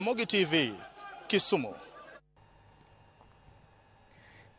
Ramogi TV, Kisumu.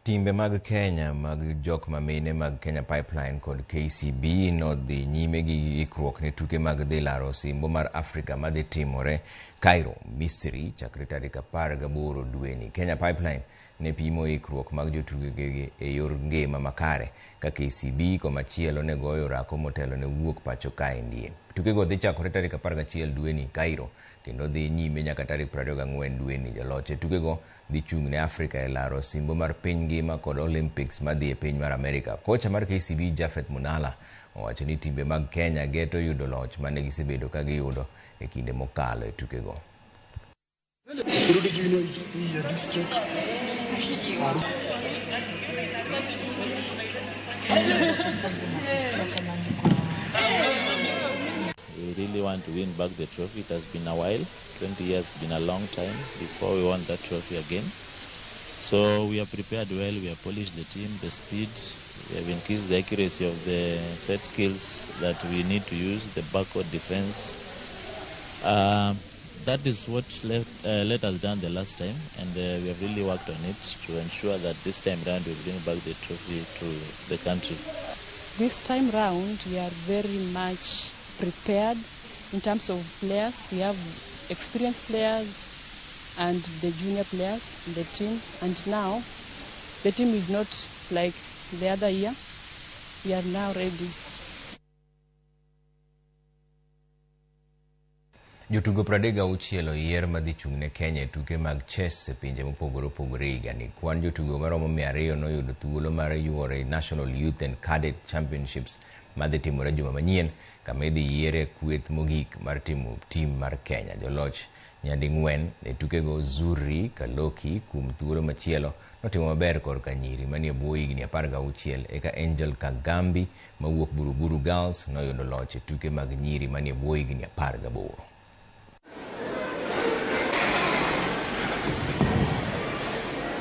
Timbe mag Kenya mag jok mamine mag Kenya Pipeline kod KCB nodhi nyime gi ikruok ne tuke mag dhi laro osimbo mar Afrika madhi timore Cairo, Misri chakre tarik 18 dweni. Kenya Pipeline ne pimo ikruok mag jotugegi e yor ngima makare ka KCB komachielo ne goyo rako motelo ne wuok pacho kae ndie. Tukego dhi chakore tarik 11 dweni Cairo kendo dhi nyime nyaka tarik 24 dweni. Joloch tukego dhi chung' ne Afrika e laro osimbo mar piny ngima kod Olympics madhi e piny mar Amerika. Kocha mar KCB Jafeth Munala owacho ni timbe mag Kenya geto yudo loch mane gisebedo ka giyudo e kinde mokalo e tukego. We really want to win back the trophy. It has been a while. 20 years has been a long time before we won that trophy again. So we are prepared well. We have polished the team, the speed. We have increased the accuracy of the set skills that we need to use, the backward defense. That is what let us down the last time, and we have really worked on it to ensure that this time round we bring back the trophy to the country. This time round we are very much prepared in terms of players. We have experienced players and the junior players in the team, and now the team is not like the other year. We are now ready. Jotugo 36 oyier madhi chung' ne Kenya e tuke mag chess e pinje mopogore opogore higani. Kwan jotugo maromo 200 noyudo thuolo mar yuoro e National Youth and Cadet Championships madhi timore juma manyien, kama idhi yiere kweth mogik mar timo tim mar Kenya. Joloch nyadi 4 e tukego Zuri Kaloki kuom thuolo machielo notimo maber korka nyiri manie bwo higni 16 eka Angel Kagambi mawuok Buruburu Girls noyudo loch e tuke mag nyiri manie bwo higni 18.